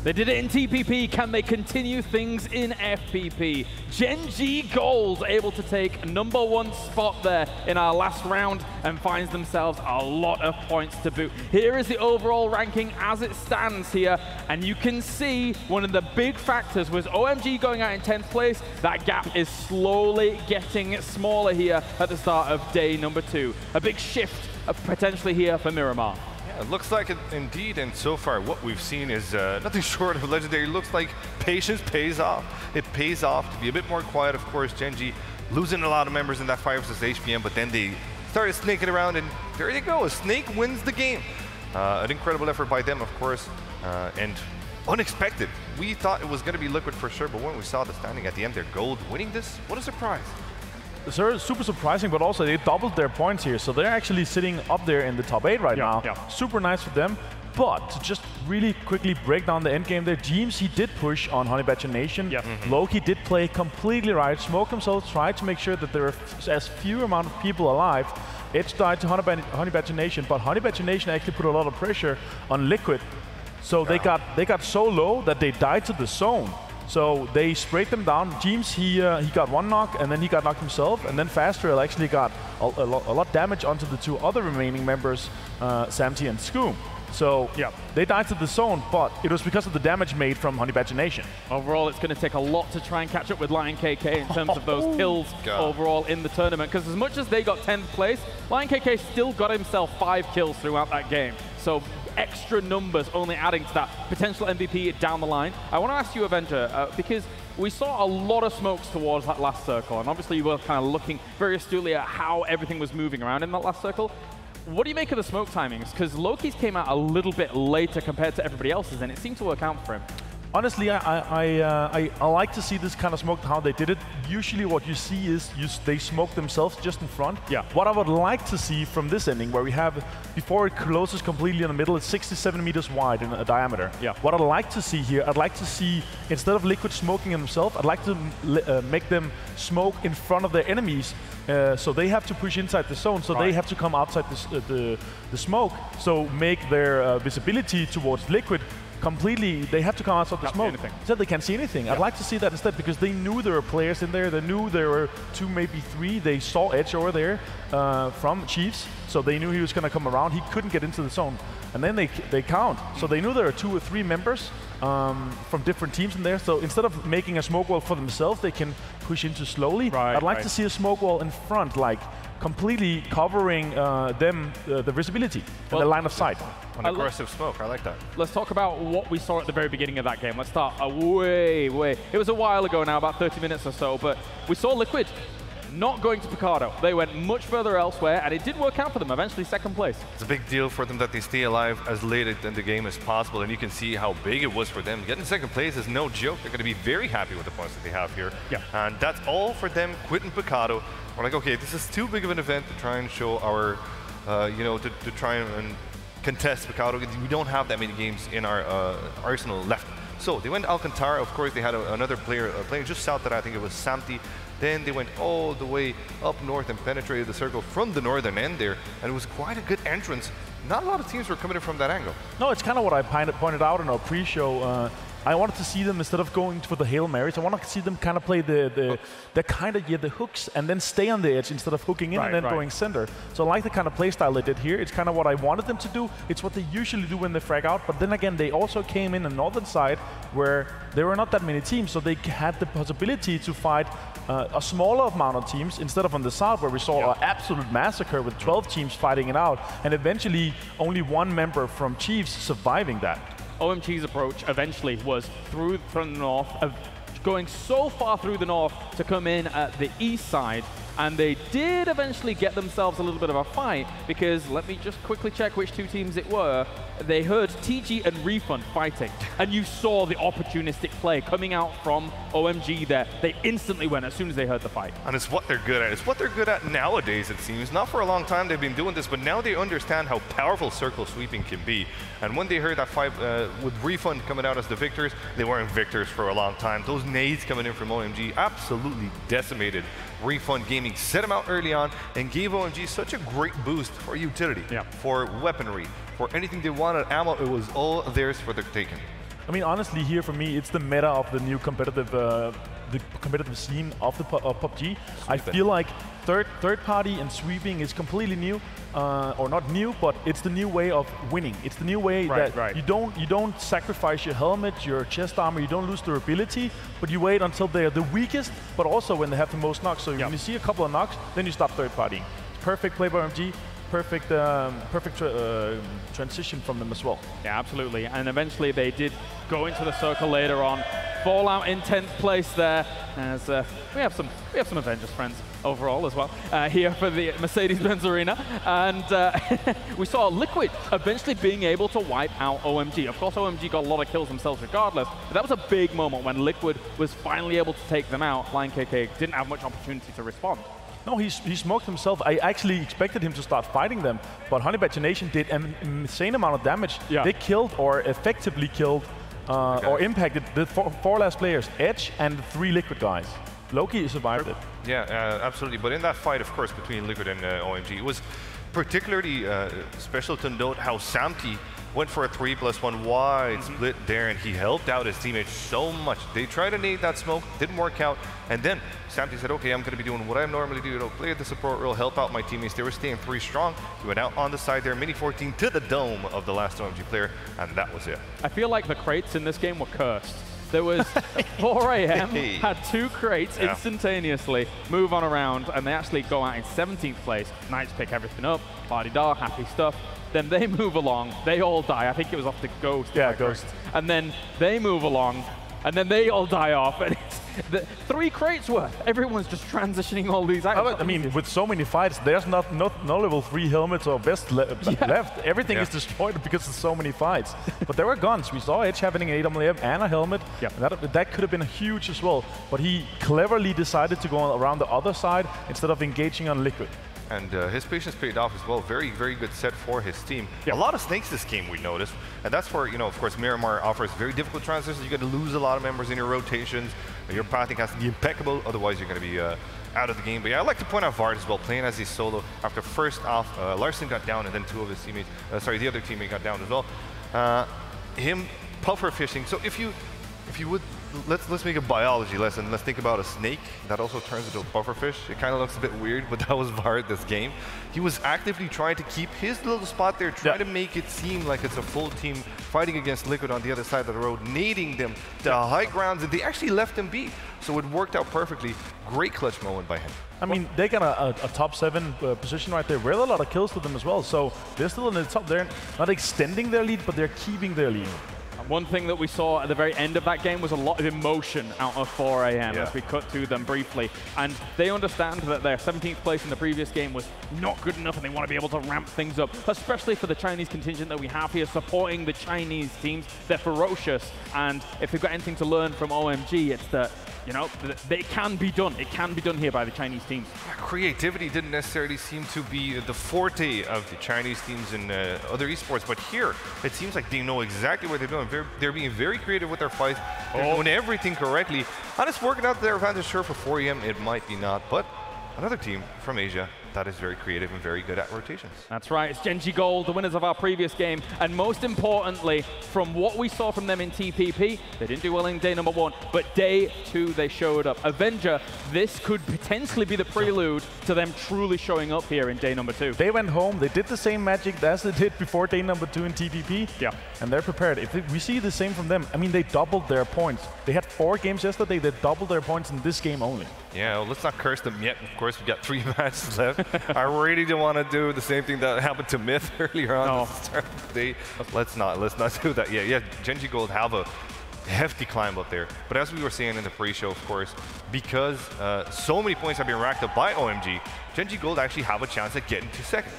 They did it in TPP. Can they continue things in FPP? Gen G Gold able to take #1 spot there in our last round and finds themselves a lot of points to boot. Here is the overall ranking as it stands here, and you can see one of the big factors was OMG going out in 10th place. That gap is slowly getting smaller here at the start of day #2. A big shift potentially here for Miramar. It looks like it indeed, and so far what we've seen is nothing short of legendary. It looks like patience pays off. It pays off to be a bit more quiet, of course. Gen G losing a lot of members in that 5 versus HPM, but then they started snaking around, and there you go. A snake wins the game. An incredible effort by them, of course, and unexpected. We thought it was going to be Liquid for sure, but when we saw the standing at the end, they're Gold winning this. What a surprise. Super surprising, but also they doubled their points here, so they're actually sitting up there in the top 8 right now. Yeah. Super nice for them. But to just really quickly break down the end game there, Jeems, he did push on Honey Badger Nation. Yep. Loki did play completely right, smoked himself, tried to make sure that there were as few amount of people alive. Edge died to Honey Badger Nation, but Honey Badger Nation actually put a lot of pressure on Liquid. So they got so low that they died to the zone. So they sprayed them down. Jeems, he got 1 knock, and then he got knocked himself, and then Fastrail actually got a lot damage onto the 2 other remaining members, Samty and Scoom. So yeah, they died to the zone, but it was because of the damage made from Honey Badger Nation. Overall, it's going to take a lot to try and catch up with Lion KK in terms of those kills overall in the tournament, because as much as they got 10th place, Lion KK still got himself 5 kills throughout that game. So extra numbers only adding to that potential MVP down the line. I want to ask you, Avenger, because we saw a lot of smokes towards that last circle, and obviously you were kind of looking very astutely at how everything was moving around in that last circle. What do you make of the smoke timings? Because Loki's came out a little bit later compared to everybody else's, and it seemed to work out for him. Honestly, I like to see this kind of smoke, how they did it. Usually what you see is they smoke themselves just in front. Yeah. What I would like to see from this ending, where we have, before it closes completely in the middle, it's 67 meters wide in a diameter. Yeah. What I'd like to see here, I'd like to see, instead of Liquid smoking themselves, I'd like to make them smoke in front of their enemies. So they have to push inside the zone, so they have to come outside the smoke, so make their visibility towards Liquid completely, they have to come outside the smoke. So they can't see anything. I'd like to see that instead, because they knew there were players in there, they knew there were 2, maybe 3, they saw Edge over there from Chiefs, so they knew he was going to come around, he couldn't get into the zone. And then they count, so they knew there were 2 or 3 members from different teams in there, so instead of making a smoke wall for themselves, they can push into slowly. I'd like to see a smoke wall in front, like completely covering the visibility and the line of sight. An aggressive smoke, I like that. Let's talk about what we saw at the very beginning of that game. Let's start way. It was a while ago now, about 30 minutes or so, but we saw Liquid not going to Picardo. They went much further elsewhere, and it did work out for them, eventually 2nd place. It's a big deal for them that they stay alive as late in the game as possible, and you can see how big it was for them. Getting 2nd place is no joke. They're going to be very happy with the points that they have here. Yeah. And that's all for them quitting Picardo. We're like, okay, this is too big of an event to try and show our, to try and contest Picardo. We don't have that many games in our arsenal left. So they went Alcantara. Of course, they had another player playing just south that I think it was Samty. Then they went all the way up north and penetrated the circle from the northern end there, and it was quite a good entrance. Not a lot of teams were coming in from that angle. No, it's kind of what I pointed out in our pre-show. I wanted to see them, instead of going for the Hail Marys, I wanted to see them kind of play the hooks and then stay on the edge instead of hooking in and then going center. So I like the kind of play style they did here. It's kind of what I wanted them to do. It's what they usually do when they frag out. But then again, they also came in the northern side where there were not that many teams, so they had the possibility to fight a smaller amount of teams instead of on the south, where we saw an absolute massacre with 12 teams fighting it out, and eventually only 1 member from Chiefs surviving that. OMG's approach eventually was from the north, going so far through the north to come in at the east side, and they did eventually get themselves a little bit of a fight, because let me just quickly check which 2 teams it were. They heard TG and Refund fighting, and you saw the opportunistic play coming out from OMG there. They instantly went as soon as they heard the fight. And it's what they're good at. It's what they're good at nowadays, it seems. Not for a long time they've been doing this, but now they understand how powerful circle sweeping can be. And when they heard that fight with Refund coming out as the victors, they weren't victors for a long time. Those nades coming in from OMG absolutely decimated Refund Gaming, set them out early on, and gave OMG such a great boost for utility, for weaponry, for anything they wanted, ammo. It was all theirs for the taking. I mean, honestly, here for me, it's the meta of the new competitive scene of the PUBG. I feel like third party and sweeping is completely new, or not new, but it's the new way of winning. It's the new way that you don't sacrifice your helmet, your chest armor, you don't lose durability, but you wait until they are the weakest, but also when they have the most knocks. So when you see a couple of knocks, then you stop third partying. Perfect play by OMG. Perfect transition from them as well. Yeah, absolutely. And eventually they did go into the circle later on. Fallout in 10th place there, as we have some Avengers friends overall as well here for the Mercedes-Benz Arena. And we saw Liquid eventually being able to wipe out OMG. Of course, OMG got a lot of kills themselves regardless, but that was a big moment when Liquid was finally able to take them out. LionKK didn't have much opportunity to respond. No, he smoked himself. I actually expected him to start fighting them, but Honey Badger Nation did an insane amount of damage. Yeah. They killed, or effectively killed, or impacted the four last players, Edge and the 3 Liquid guys. Loki survived it. Yeah, absolutely. But in that fight, of course, between Liquid and OMG, it was particularly special to note how Samty went for a 3+1 wide split there, and he helped out his teammates so much. They tried to nade that smoke, didn't work out, and then Samty said, okay, I'm going to be doing what I normally do, play the support role, help out my teammates. They were staying 3 strong. He went out on the side there, mini 14 to the dome of the last OMG player, and that was it. I feel like the crates in this game were cursed. There was 4 AM, had 2 crates instantaneously, move on around, and they actually go out in 17th place. Knights pick everything up, la-di-da, happy stuff. Then they move along, they all die. I think it was off the Ghost. Yeah, Ghost. And then they move along, and then they all die off. And it's 3 crates worth. Everyone's just transitioning all these items. I mean, with so many fights, there's no level 3 helmets or vests left. Everything is destroyed because of so many fights. But there were guns. We saw Edge having an AWM and a helmet. Yeah. That could have been huge as well. But he cleverly decided to go around the other side instead of engaging on Liquid. And his patience paid off as well. Very, very good set for his team. A lot of snakes this game, we noticed. And that's where, of course, Miramar offers very difficult transitions. You got to lose a lot of members in your rotations. Your pathing has to be impeccable, otherwise you're going to be out of the game. But yeah, I'd like to point out Vard as well, playing as a solo. After first off, Larson got down, and then 2 of his teammates, the other teammate got down as well. Him puffer fishing. So if you would, let's make a biology lesson. Let's think about a snake that also turns into a pufferfish. It kind of looks a bit weird, but that was Vard this game. He was actively trying to keep his little spot there, trying to make it seem like it's a full team fighting against Liquid on the other side of the road, nading them to high grounds, and they actually left him be. So it worked out perfectly. Great clutch moment by him. I mean, they got a top 7 position right there with a lot of kills to them as well. So they're still in the top. They're not extending their lead, but they're keeping their lead. One thing that we saw at the very end of that game was a lot of emotion out of 4 AM as we cut to them briefly. And they understand that their 17th place in the previous game was not good enough, and they want to be able to ramp things up, especially for the Chinese contingent that we have here supporting the Chinese teams. They're ferocious, and if they've got anything to learn from OMG, it's that, it can be done. It can be done here by the Chinese teams. Creativity didn't necessarily seem to be the forte of the Chinese teams in other esports, but here it seems like they know exactly what they're doing. They're being very creative with their fights. They're doing everything correctly. And it's working out to their advantage. Sure, for 4 AM, it might be not, but another team from Asia that is very creative and very good at rotations. That's right, it's Genji Gold, the winners of our previous game, and most importantly, from what we saw from them in TPP, they didn't do well in day number 1, but day 2 they showed up. Avenger, this could potentially be the prelude to them truly showing up here in day number 2. They went home, they did the same magic as they did before day number 2 in TPP, and they're prepared. If we see the same from them, I mean, they doubled their points. They had 4 games yesterday, they doubled their points in this game only. Yeah, well, let's not curse them yet. Of course, we got 3 matches left. I really don't want to do the same thing that happened to Myth earlier on at the start of the day. Let's not do that. Yeah, Genji Gold have a hefty climb up there. But as we were saying in the pre-show, of course, because so many points have been racked up by OMG, Genji Gold actually have a chance at getting to second.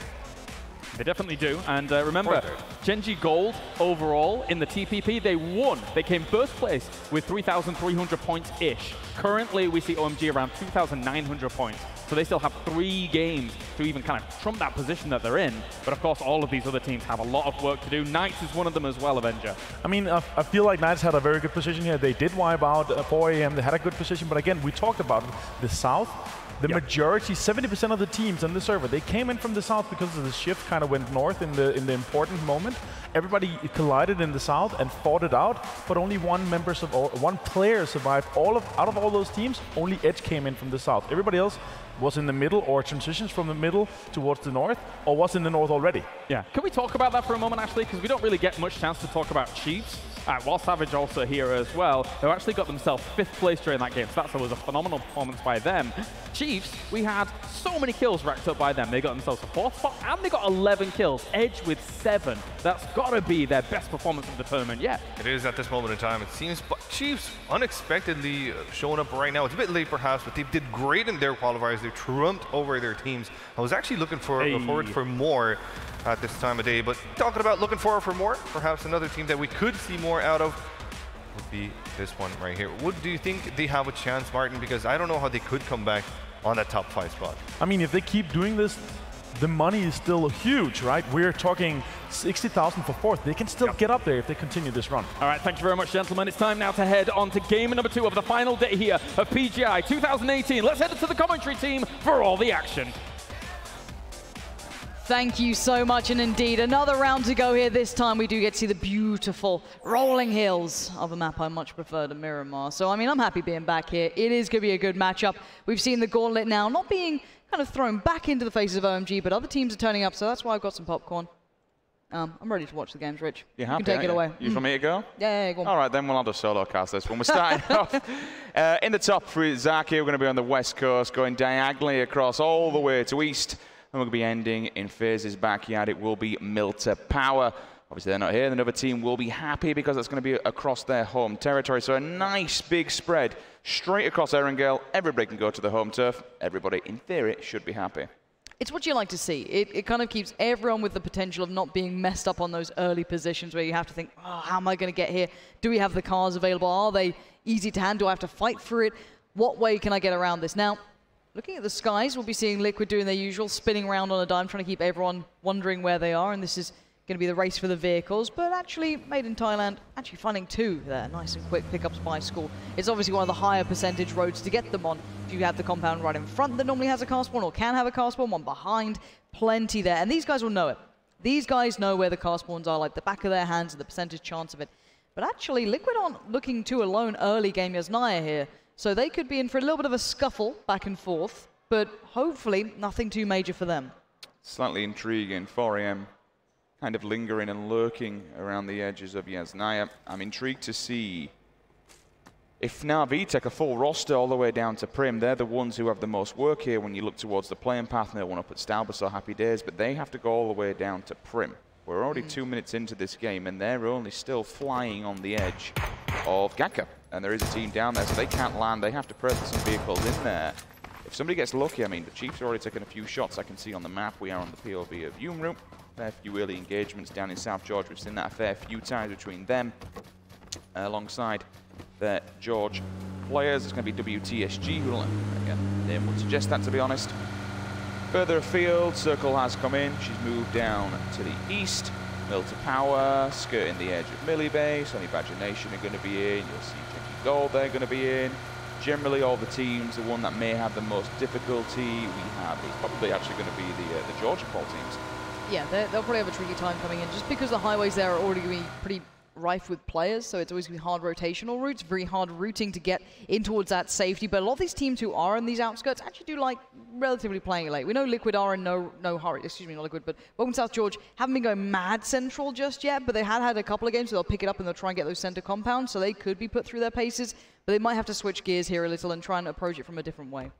They definitely do, and remember, Genji Gold overall in the TPP, they won. They came first place with 3,300 points-ish. Currently, we see OMG around 2,900 points, so they still have 3 games to even kind of trump that position that they're in. But of course, all of these other teams have a lot of work to do. Knights is one of them as well, Avenger. I mean, I feel like Knights had a very good position here. They did wipe out 4 AM, they had a good position, but again, we talked about the South. The majority, 70% of the teams on the server, they came in from the south because of the shift kind of went north in the important moment. tournament. Everybody collided in the south and fought it out, but only one player survived. Out of all those teams, only Edge came in from the south. Everybody else was in the middle or transitions from the middle towards the north, or was in the north already. Yeah, can we talk about that for a moment, actually? Because we don't really get much chance to talk about Chiefs. While Savage also here as well, who actually got themselves 5th place during that game, so that was a phenomenal performance by them. Chiefs, we had so many kills racked up by them. They got themselves a 4th spot, and they got 11 kills. Edge with 7. That's got to be their best performance of the tournament yet. It is at this moment in time, it seems. But Chiefs unexpectedly showing up right now. It's a bit late perhaps, but they did great in their qualifiers. They trumped over their teams. I was actually looking forward for more at this time of day, but talking about looking forward for more, perhaps another team that we could see more out of would be this one right here. Do you think they have a chance, Martin? Because I don't know how they could come back on that top 5 spot. I mean, if they keep doing this, the money is still huge, right? We're talking 60,000 for 4th. They can still get up there if they continue this run. All right, thank you very much, gentlemen. It's time now to head on to game number 2 of the final day here of PGI 2018. Let's head to the commentary team for all the action. Thank you so much, and indeed, another round to go here. This time we do get to see the beautiful rolling hills of a map I much prefer to Miramar. So, I mean, I'm happy being back here. It is going to be a good matchup. We've seen the gauntlet now not being kind of thrown back into the faces of OMG, but other teams are turning up, so that's why I've got some popcorn. I'm ready to watch the games, Rich. You can take it away. You want me to go? Yeah, go on. All right, then we'll have to solo cast this one. We're starting off in the top for Zaki. We're going to be on the west coast, going diagonally across all the way to east. And we're going to be ending in FaZe's backyard. It will be Milta Power. Obviously, they're not here. The other team will be happy because it's going to be across their home territory. So a nice big spread straight across Erangel. Everybody can go to the home turf. Everybody, in theory, should be happy. It's what you like to see. It kind of keeps everyone with the potential of not being messed up on those early positions where you have to think, oh, how am I going to get here? Do we have the cars available? Are they easy to hand? Do I have to fight for it? What way can I get around this? Now, looking at the skies, we'll be seeing Liquid doing their usual, spinning around on a dime, trying to keep everyone wondering where they are, and this is going to be the race for the vehicles, but actually, made in Thailand, actually finding 2 there, nice and quick pickups by School. It's obviously one of the higher percentage roads to get them on. If you have the compound right in front that normally has a car spawn, or can have a car spawn, one behind, plenty there, and these guys will know it. These guys know where the car spawns are, like the back of their hands and the percentage chance of it. But actually, Liquid aren't looking too alone early game Yasnaya here, so they could be in for a little bit of a scuffle back and forth, but hopefully nothing too major for them. Slightly intriguing. 4 AM kind of lingering and lurking around the edges of Yasnaya. I'm intrigued to see if Na'Vi take a full roster all the way down to Prim. They're the ones who have the most work here when you look towards the playing path, and they'll want to put Stalbus or Happy Days, but they have to go all the way down to Prim. We're already 2 minutes into this game, and they're only still flying on the edge of Gaka. And there is a team down there, so they can't land. They have to pray for some vehicles in there. If somebody gets lucky, I mean, the Chiefs are already taking a few shots. I can see on the map we are on the POV of Yumru. Fair few early engagements down in South George. We've seen that a fair few times between them alongside their George players. It's going to be WTSG who will, again, name would suggest that, to be honest. Further afield, Circle has come in. She's moved down to the east. Milta Power, skirting the edge of Millie Bay. Sonny Badger Nation are going to be in. You'll see Jackie Gold, they're going to be in. Generally, all the teams, the one that may have the most difficulty we have is probably actually going to be the Georgia Pole teams. Yeah, they'll probably have a tricky time coming in, just because the highways there are already going to be pretty rife with players, so it's always going to be hard rotational routes, very hard routing to get in towards that safety. But a lot of these teams who are in these outskirts actually do like relatively playing it late. We know Liquid are in no hurry, excuse me, not Liquid, but Welcome South George haven't been going mad central just yet, but they had a couple of games, so they'll pick it up and they'll try and get those center compounds, so they could be put through their paces, but they might have to switch gears here a little and try and approach it from a different way.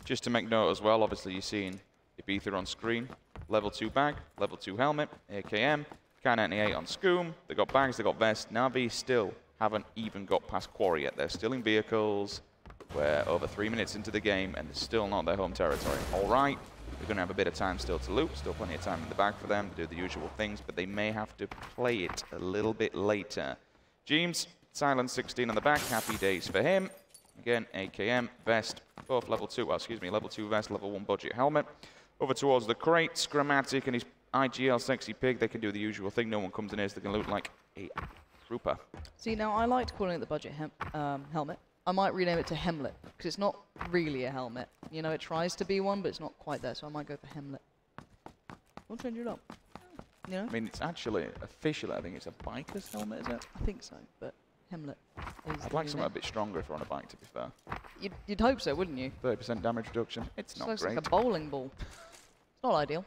Just to make note as well, obviously you're seeing Ibiza on screen, level 2 bag, level 2 helmet, AKM, K98 on Scoom, they got bags, they got vest. Na'Vi still haven't even got past Quarry yet. They're still in vehicles. We're over 3 minutes into the game and they're still not their home territory. All right, we're going to have a bit of time still to loop, still plenty of time in the bag for them to do the usual things, but they may have to play it a little bit later. James, Silent 16 on the back, Happy Days for him. Again, AKM, vest, both level 2, well, excuse me, level 2 vest, level 1 budget helmet. Over towards the crates, Grammatic and his IGL Sexy Pig, they can do the usual thing. No one comes in here, so they can look like a trooper. See, now I liked calling it the budget helmet. I might rename it to Hemlet, because it's not really a helmet. You know, it tries to be one, but it's not quite there, so I might go for Hemlet. We'll change it up. You know? I mean, it's actually, officially, I think it's a biker's helmet, is it? I think so, but Hemlet is I'd like something a bit stronger if we're on a bike, to be fair. You'd hope so, wouldn't you? 30% damage reduction. It's not Looks great. like a bowling ball. It's not ideal.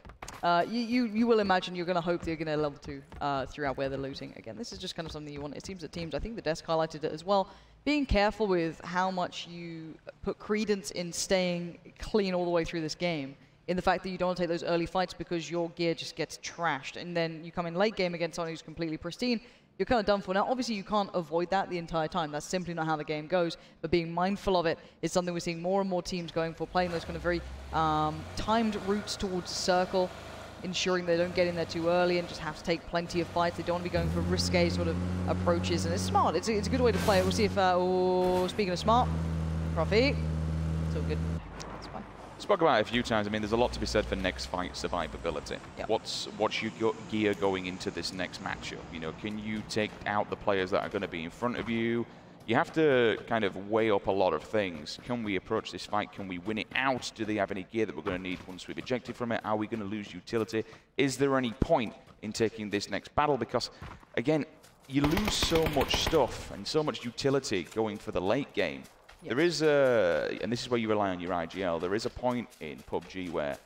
You will imagine you're going to hope that you're going to level 2 throughout where they're looting. Again, this is just kind of something you want. It seems that teams, I think the desk highlighted it as well, being careful with how much you put credence in staying clean all the way through this game. In the fact that you don't want to take those early fights because your gear just gets trashed. And then you come in late game against someone who's completely pristine, you're kind of done for. Now, obviously, you can't avoid that the entire time. That's simply not how the game goes. But being mindful of it is something we're seeing more and more teams going for, playing those kind of very timed routes towards the circle, ensuring they don't get in there too early and just have to take plenty of fights. They don't want to be going for risque sort of approaches. And it's smart. It's a good way to play it. We'll see if, speaking of smart, Profi, it's all good. Spoke about it a few times. I mean, there's a lot to be said for next fight survivability. Yep. What's your gear going into this next matchup? You know, can you take out the players that are going to be in front of you? You have to kind of weigh up a lot of things. Can we approach this fight? Can we win it out? Do they have any gear that we're going to need once we've ejected from it? Are we going to lose utility? Is there any point in taking this next battle? Because, again, you lose so much stuff and so much utility going for the late game. Yes. There is a, and this is where you rely on your IGL, there is a point in PUBG where,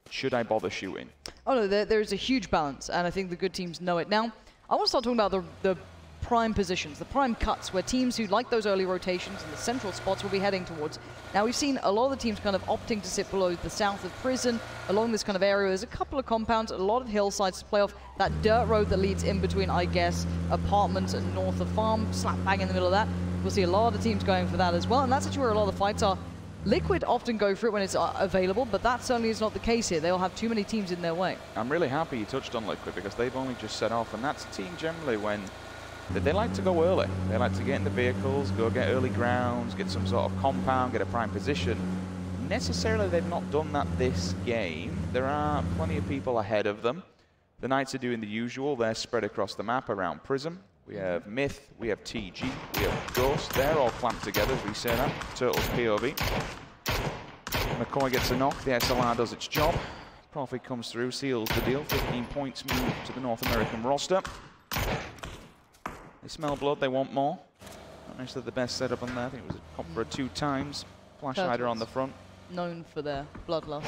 should I bother shooting? Oh no, there is a huge balance, and I think the good teams know it. Now, I want to start talking about the prime positions, the prime cuts, where teams who like those early rotations and the central spots will be heading towards. Now, we've seen a lot of the teams kind of opting to sit below the south of prison, along this kind of area. There's a couple of compounds, a lot of hillsides to play off that dirt road that leads in between, I guess, apartments and north of farm, slap bang in the middle of that. We'll see a lot of teams going for that as well, and that's actually where a lot of the fights are. Liquid often go for it when it's available, but that certainly is not the case here. They'll have too many teams in their way. I'm really happy you touched on Liquid, because they've only just set off, and that's a team generally when they like to go early. They like to get in the vehicles, go get early grounds, get some sort of compound, get a prime position. Necessarily, they've not done that this game. There are plenty of people ahead of them. The Knights are doing the usual. They're spread across the map around Prism. We have Myth, we have TG, we have Ghost. They're all clamped together, as we say that. Turtles POV. McCoy gets a knock, the SLR does its job. Profi comes through, seals the deal. 15 points move to the North American roster. They smell blood, they want more. Not necessarily the best setup on there. I think it was a Copra 2 times. Flash Hider on the front. Known for their bloodlust.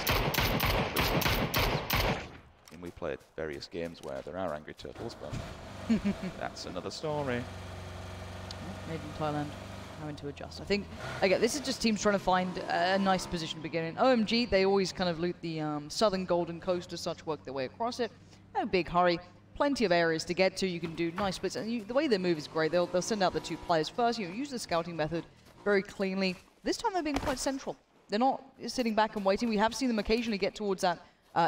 And we played various games where there are angry turtles, but that's another story. Made in Thailand, having to adjust. I think, again, this is just teams trying to find a nice position to begin in. OMG, they always kind of loot the southern Golden Coast as such, work their way across it. No big hurry. Plenty of areas to get to. You can do nice splits. And the way they move is great. They'll send out the 2 players first. You know, use the scouting method very cleanly. This time they're being quite central. They're not sitting back and waiting. We have seen them occasionally get towards that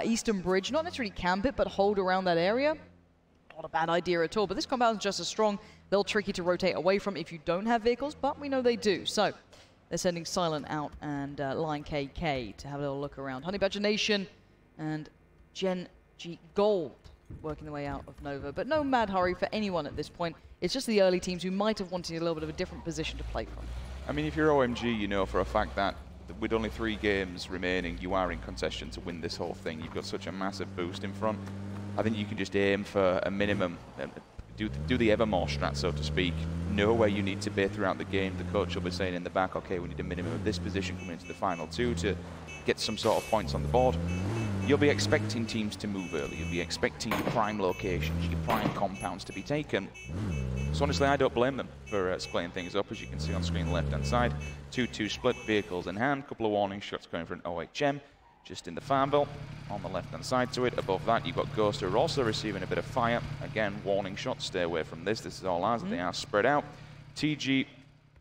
eastern bridge. Not necessarily camp it, but hold around that area. Not a bad idea at all. But this compound is just as strong. They'll trick you to rotate away from if you don't have vehicles, but we know they do. So they're sending Silent out and Lion KK to have a little look around. Honey Badger Nation and Gen G Gold working their way out of Nova, but no mad hurry for anyone at this point. It's just the early teams who might have wanted a little bit of a different position to play from. I mean, if you're OMG, you know for a fact that with only 3 games remaining, you are in contention to win this whole thing. You've got such a massive boost in front. I think you can just aim for a minimum, do the Evermore strat, so to speak. Know where you need to be throughout the game. The coach will be saying in the back, okay, we need a minimum of this position coming into the final 2 to get some sort of points on the board. You'll be expecting teams to move early. You'll be expecting your prime locations, your prime compounds to be taken. So honestly, I don't blame them for splitting things up, as you can see on screen left-hand side. 2-2 split, vehicles in hand, couple of warning shots going for an OHM, just in the Farmville. On the left-hand side to it, above that, you've got Ghost, who are also receiving a bit of fire. Again, warning shots, stay away from this. This is all ours, they are spread out. TG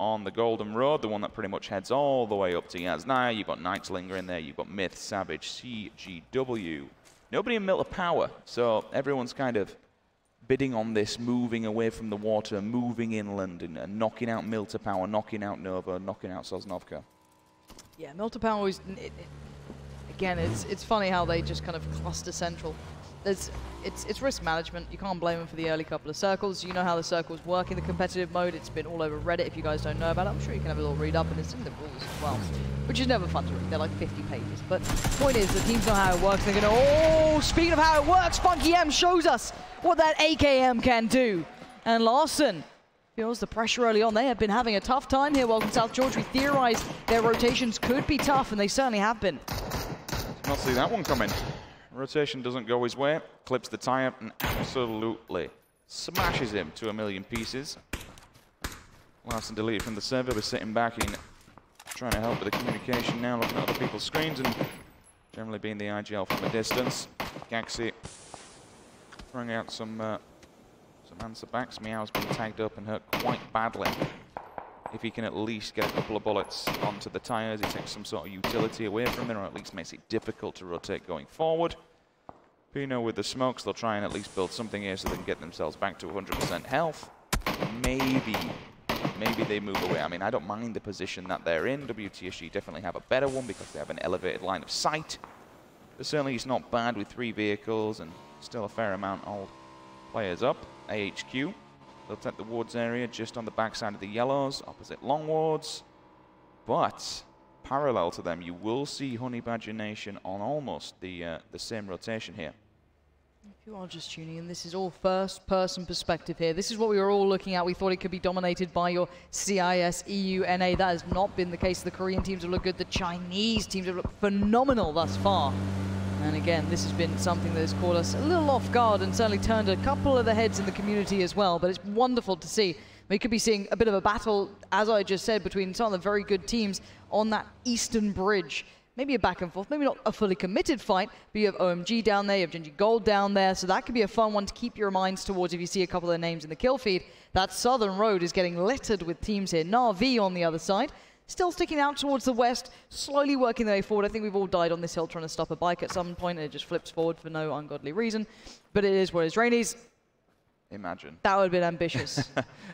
on the Golden Road, the one that pretty much heads all the way up to Yasnaya. You've got Knights lingering there, you've got Myth, Savage, CGW. Nobody in Mill of Power, so everyone's kind of bidding on this, moving away from the water, moving inland, and knocking out Mill to Power, knocking out Nova, knocking out Sosnovka. Yeah, Mill to Power is, again, it's funny how they just kind of cluster central. it's risk management. You can't blame them for the early couple of circles. You know how the circles work in the competitive mode. It's been all over Reddit. If you guys don't know about it, I'm sure you can have a little read up, and it's in the rules as well, which is never fun to read. They're like 50 pages. But the point is, the teams know how it works. They're going to, oh, speaking of how it works, Funky M shows us what that AKM can do. And Larson feels the pressure early on. They have been having a tough time here. Welcome South George. We theorized their rotations could be tough, and they certainly have been. Did not see that one coming. Rotation doesn't go his way, clips the tire, and absolutely smashes him to a million pieces. Larson deleted from the server, was sitting back in, trying to help with the communication now, looking at other people's screens, and generally being the IGL from a distance. Gaxi throwing out some answer backs. Meow's been tagged up and hurt quite badly. If he can at least get a couple of bullets onto the tires, he takes some sort of utility away from it, or at least makes it difficult to rotate going forward. Pino with the smokes, they'll try and at least build something here so they can get themselves back to 100% health. Maybe they move away. I mean, I don't mind the position that they're in. WTSG definitely have a better one because they have an elevated line of sight. But certainly it's not bad with 3 vehicles and still a fair amount of players up. AHQ. They'll take the wards area just on the backside of the yellows, opposite long wards. But parallel to them, you will see Honey Badger Nation on almost the same rotation here. If you are just tuning in, this is all first-person perspective here. This is what we were all looking at. We thought it could be dominated by your CIS, EU, NA. That has not been the case. The Korean teams have looked good. The Chinese teams have looked phenomenal thus far. And again, this has been something that has caught us a little off guard and certainly turned a couple of the heads in the community as well. But it's wonderful to see. We could be seeing a bit of a battle, as I just said, between some of the very good teams on that eastern bridge. Maybe a back and forth, maybe not a fully committed fight, but you have OMG down there, you have Genji Gold down there, so that could be a fun one to keep your minds towards if you see a couple of names in the kill feed. That southern road is getting littered with teams here. Na'Vi on the other side, still sticking out towards the west, slowly working their way forward. I think we've all died on this hill trying to stop a bike at some point, and it just flips forward for no ungodly reason. But it is what it is. Rainy's. Imagine. That would have been ambitious.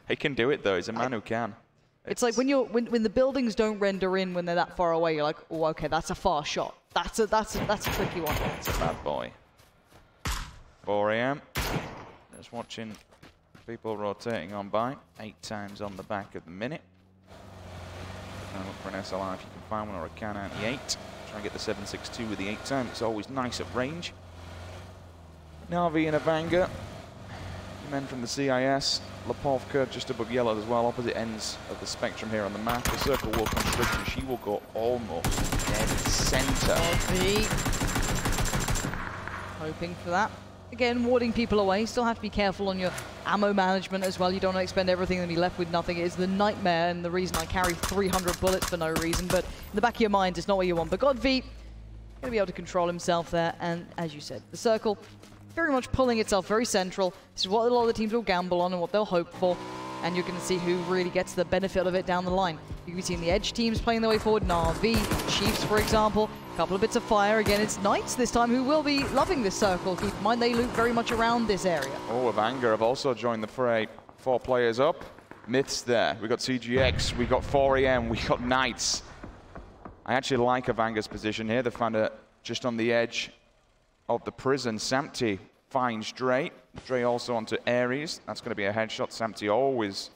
He can do it, though. He's a man who can. It's like when the buildings don't render in when they're that far away, you're like, oh, okay, that's a far shot. That's a tricky one. It's a bad boy. 4 AM. Just watching people rotating on by. 8 times on the back of the minute. Look for an SLR if you can find one, or a Can 98. Try and get the 7.62 with the 8 time. It's always nice at range. Na'Vi and Avanga. Men from the CIS. Lapovka just above yellow as well, opposite ends of the spectrum here on the map. The circle will constrict and she will go almost dead center. Hoping for that. Again, warding people away. Still have to be careful on your ammo management as well. You don't want to expend everything and be left with nothing. It is the nightmare and the reason I carry 300 bullets for no reason. But in the back of your mind, it's not what you want. But Godv going to be able to control himself there. And as you said, the circle very much pulling itself very central. This is what a lot of the teams will gamble on and what they'll hope for. And you're going to see who really gets the benefit of it down the line. You can be seeing the edge teams playing their way forward. Na'Vi, Chiefs, for example. A couple of bits of fire. Again, it's Knights this time who will be loving this circle. Keep in mind, they loot very much around this area. Oh, Avanga have also joined the fray. 4 players up. Myths there. We got CGX, we got 4 AM, we got Knights. I actually like Avanga's position here. They found it just on the edge of the prison. Samty finds Dre. Dre also onto Ares. That's going to be a headshot. Samty always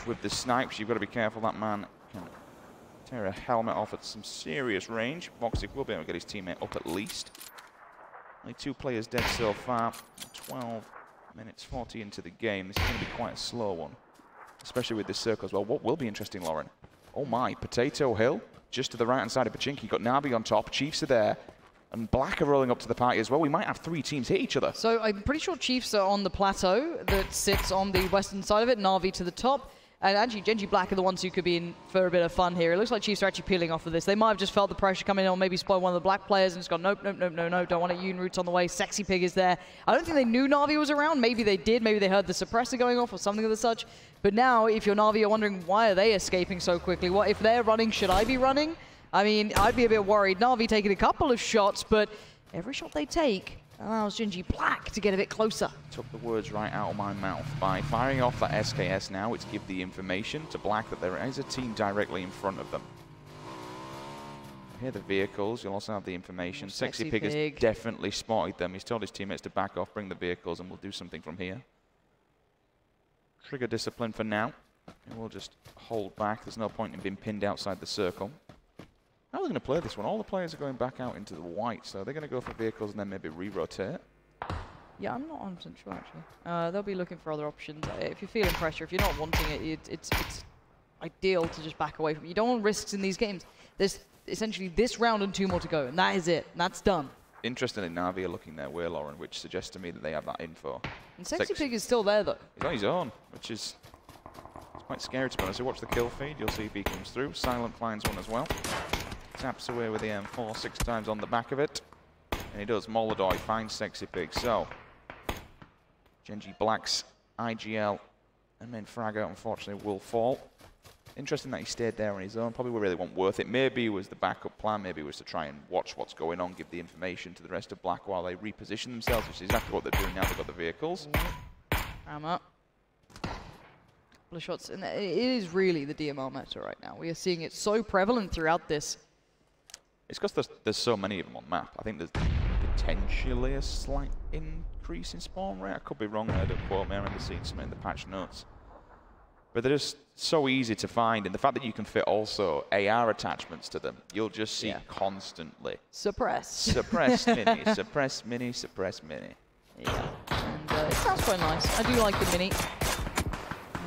with the snipes. You've got to be careful. That man can tear a helmet off at some serious range. Voxic will be able to get his teammate up at least. Only 2 players dead so far. 12 minutes 40 into the game. This is going to be quite a slow one, especially with this circle as well. What will be interesting, Lauren? Oh my, Potato Hill, just to the right-hand side of Pachinki. Got Navi on top. Chiefs are there. And Black are rolling up to the party as well. We might have 3 teams hit each other. So I'm pretty sure Chiefs are on the plateau that sits on the western side of it. Na'Vi to the top. And actually, Genji Black are the ones who could be in for a bit of fun here. It looks like Chiefs are actually peeling off of this. They might have just felt the pressure coming in, or maybe spoil one of the Black players and just gone, nope, nope, nope, no, no, don't want it. Yoon Root's on the way. Sexy Pig is there. I don't think they knew Na'Vi was around. Maybe they did. Maybe they heard the suppressor going off or something of the such. But now, if you're Na'Vi, you're wondering, why are they escaping so quickly? What if they're running? Should I be running? I mean, I'd be a bit worried. Na'Vi taking a couple of shots, but every shot they take allows Genji Black to get a bit closer. Took the words right out of my mouth. By firing off that SKS now, it's give the information to Black that there is a team directly in front of them. Hear the vehicles, you'll also have the information. Sexy Pig Pig has definitely spotted them. He's told his teammates to back off, bring the vehicles, and we'll do something from here. Trigger discipline for now. And we'll just hold back. There's no point in being pinned outside the circle. How are they going to play this one? All the players are going back out into the white, so they're going to go for vehicles and then maybe re-rotate. Yeah, I'm not 100% sure, actually. They'll be looking for other options. If you're feeling pressure, if you're not wanting it, it's ideal to just back away from it. You don't want risks in these games. There's essentially this round and 2 more to go, and that is it. And that's done. Interestingly, Na'Vi are looking their way, Lauren, which suggests to me that they have that info. And Sexy Pig is still there, though. He's on his own, which is quite scary to be honest. So watch the kill feed, you'll see if he comes through. Silent finds one as well. Taps away with the M4 6 times on the back of it. And he does. Molodoi finds Sexy Pig. So, Genji Black's IGL and then Fragger, unfortunately, will fall. Interesting that he stayed there on his own. Probably really wasn't worth it. Maybe it was the backup plan. Maybe it was to try and watch what's going on, give the information to the rest of Black while they reposition themselves, which is exactly what they're doing now. They've got the vehicles. Couple of shots. And it is really the DMR meta right now. We are seeing it so prevalent throughout this. It's because there's so many of them on map. I think there's potentially a slight increase in spawn rate. I could be wrong there, don't quote me. I remember seeing something in the patch notes. But they're just so easy to find, and the fact that you can fit also AR attachments to them, you'll just see constantly. Suppress. Suppress mini, suppress mini, suppress mini. Yeah, and it sounds quite nice. I do like the mini.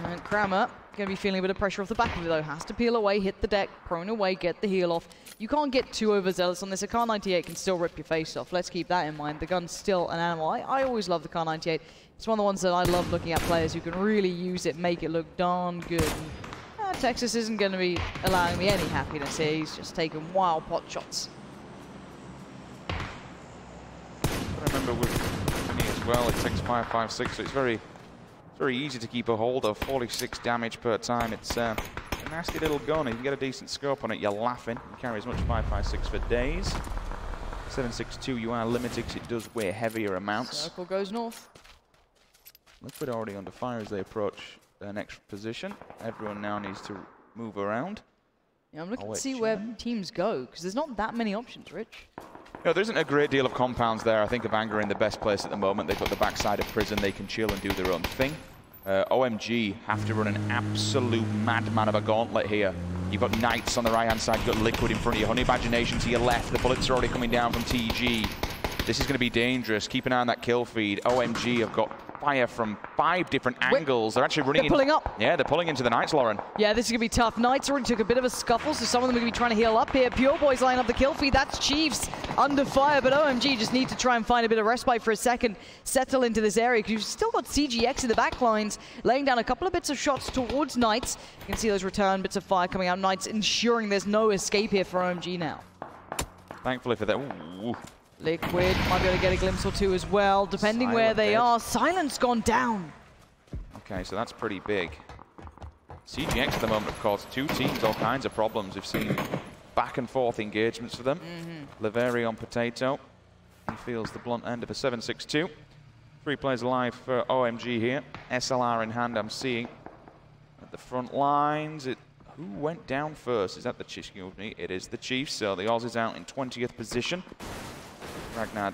And Kramer, going to be feeling a bit of pressure off the back of it though. Has to peel away, hit the deck, prone away, get the heal off. You can't get too overzealous on this. A Kar 98 can still rip your face off. Let's keep that in mind. The gun's still an animal. I always love the Kar 98. It's one of the ones that I love looking at players who can really use it, make it look darn good. And, Texas isn't going to be allowing me any happiness here. He's just taking wild pot shots. I remember with Mini as well, it takes 5.56, so it's very easy to keep a hold of. 46 damage per time. It's a nasty little gun. If you get a decent scope on it, you're laughing. You can carry as much 5.56 for days. 7.62, you are limited because it does weigh heavier amounts. Circle goes north. Liquid already under fire as they approach their next position. Everyone now needs to move around. Yeah, I'm looking to see where teams go, because there's not that many options, Rich. No, there isn't a great deal of compounds there. I think Avanga are in the best place at the moment. They've got the backside of prison. They can chill and do their own thing. OMG have to run an absolute madman of a gauntlet here. You've got Knights on the right-hand side. You've got Liquid in front of you. Honey Imagination to your left. The bullets are already coming down from TG. This is going to be dangerous. Keep an eye on that kill feed. OMG have got fire from 5 different angles. They're actually running. They're pulling up. Yeah, they're pulling into the Knights, Lauren. Yeah, this is going to be tough. Knights already took a bit of a scuffle, so some of them are going to be trying to heal up here. Pure Boys line up the kill feed. That's Chiefs under fire, but OMG just need to try and find a bit of respite for a second, settle into this area, because you've still got CGX in the back lines, laying down a couple of bits of shots towards Knights. You can see those return bits of fire coming out. Knights ensuring there's no escape here for OMG now. Thankfully for that. Ooh. Liquid might be able to get a glimpse or two as well, depending where they are. Silence gone down. Okay, so that's pretty big. CGX at the moment, of course, 2 teams, all kinds of problems. We've seen back and forth engagements for them. Laveri on Potato. He feels the blunt end of a 7.62. 3 players alive for OMG here. SLR in hand, I'm seeing. At the front lines, who went down first? Is that the Chiefs? It is the Chiefs, so the Aussies out in 20th position. Ragnar